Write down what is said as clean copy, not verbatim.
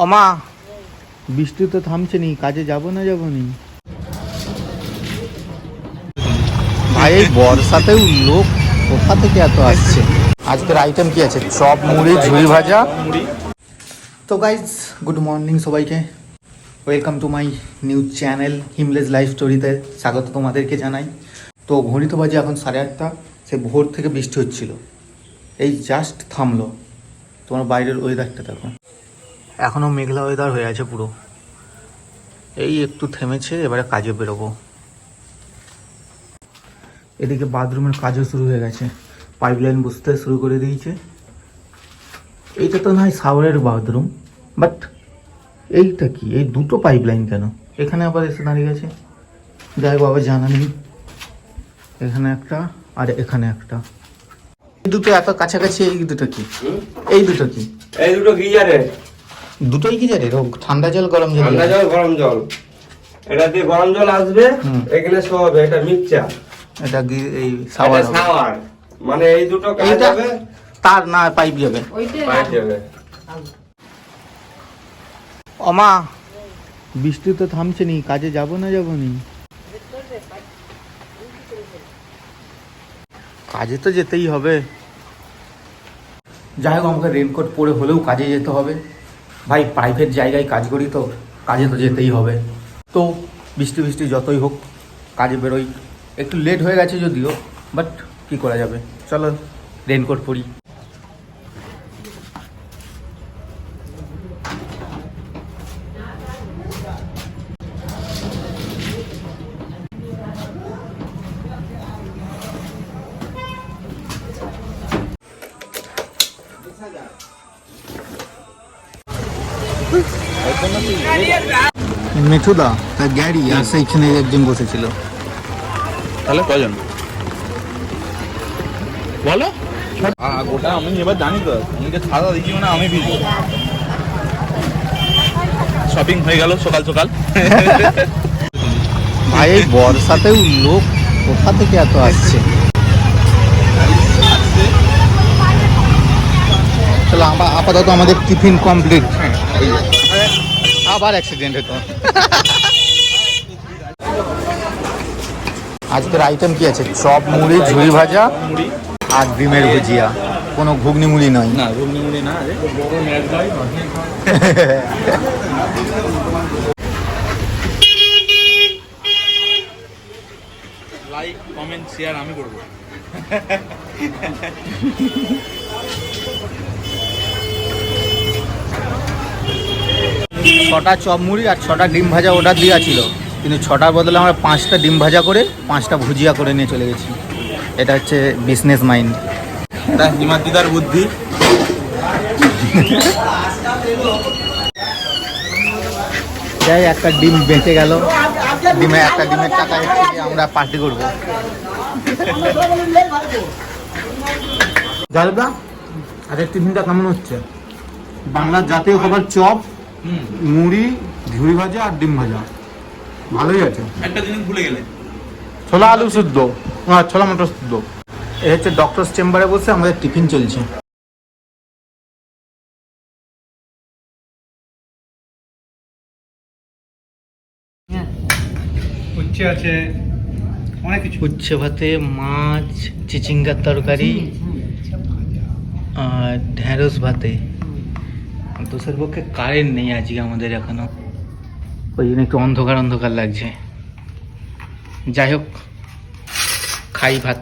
অমা বৃষ্টি তো থামছে নি, কাজে যাবো না যাবো নি ভাই? এই বর্ষাতেও লোক কোথা থেকে এত আসছে? আজকের আইটেম কি আছে? চপ, মুড়ি, ঝুড়ি ভাজা। তো গাইজ গুড মর্নিং সবাইকে, welcome to my new channel হিমলেস লাইফ স্টোরিতে স্বাগত তোমাদেরকে জানাই। তো ঘড়িতে বাজে এখন 8:30। সে ভোর থেকে বৃষ্টি হচ্ছিল, এই জাস্ট থামলো। তোমার বাইরের ওয়েদারটা দেখো, এখনও মেঘলা ওয়েদার হয়ে আছে পুরো। এই একটু থেমেছে, এবারে কাজে বেরোবো। এদিকে বাথরুমের কাজও শুরু হয়ে গেছে, পাইপলাইন বসতে শুরু করে দিয়েছে। এইটা তো নয় শাওয়ারের বাথরুম, বাট এইটা কি? এই দুটো পাইপলাইন কেন এখানে আবার এসে দাঁড়িয়ে গেছে? যাই বাবা, জানা নেই। এখানে একটা আর এখানে একটা, এই দুটো এত কাছাকাছি। এই দুটো কি? এই দুটো কি? এই দুটো গিজারের। দুটোই গিজারের? ও ঠান্ডা জল গরম জল? ঠান্ডা জল গরম জল, এটা দিয়ে গরম জল আসবে, এখানে সব হবে। এটা মিক্সচার, এটা এই শাওয়ার শাওয়ার। মানে এই দুটো কাজ এইটা হবে, তার না পাইপ যাবে, পাইপ যাবে। অমা বৃষ্টি তো থামছে নি, কাজে যাবো না যাবো নি? কাজে তো যেতেই হবে। যাই হোক, আমাকে রেনকোট পরে হলেও কাজে যেতে হবে ভাই। প্রাইভেট জায়গায় কাজ করি তো, কাজে তো যেতেই হবে। তো বৃষ্টি বৃষ্টি যতই হোক কাজে বেরোই। একটু লেট হয়ে গেছে যদিও, বাট কি করা যাবে, চলো রেনকোট পরি। মিঠুদা তা গ্যারি আর সেইখানে একজন বসেছিল। তাহলে কজন বলো? গোটা আমি এবার জানি তো, তোমাকে ছাড়া দিচ্ছি মানে আমি ভিজবো। শপিং হয়ে গেল সকাল সকাল। ভাই এই বর্ষাতেও লোক কোথা থেকে এত আসছে? চলো আপাতত আমাদের টিফিন কমপ্লিট। আবার অ্যাক্সিডেন্ট হতো। আজকের আইটেম কি আছে? চপ, মুড়ি, ঝুড়ি ভাজা আর ডিমের ভুজিয়া। কোনো ঘুগনি মুড়ি নয়। না ঘুগনি মুড়ি না, বড় ম্যাচ নয়। লাইক কমেন্ট শেয়ার আমি করবো। ছটা চপ মুড়ি আর 6টা ডিম ভাজা অর্ডার দেওয়া ছিল, কিন্তু 6টার বদলে আমরা 5টা ডিম ভাজা করে 5টা ভুজিয়া করে নিয়ে চলে গেছি। এটা হচ্ছে বিজনেস মাইন্ড। এটা হিমাদ্রিদার বুদ্ধি। যাই, একটা ডিম বেঁচে গেল। একটা ডিমের টাকা হচ্ছে কি আমরা পার্টি করবো। জালদা আজকের টিফিনটা কেমন হচ্ছে? বাংলার জাতীয় খাবার চপ, মুড়ি, ঝুড়ি ভাজা আর ডিম ভাজা, ভালোই আছে। একটা জিনিস ভুলে গেলে, ছোলা আলু সিদ্ধ, ছোলা মটর সিদ্ধ। এ হচ্ছে ডক্টরস চেম্বারে বসে আমাদের টিফিন চলছে। উচ্ছে আছে, অনেক কিছু। উচ্ছে ভাতে মাছ, চিচিঙ্গার তরকারি আর ঢেঁড়স ভাতে। দোষের পক্ষে কারেন্ট নেই আজকে আমাদের এখনো, ওই জন্য একটু অন্ধকার অন্ধকার লাগছে। যাই হোক, খাই ভাত।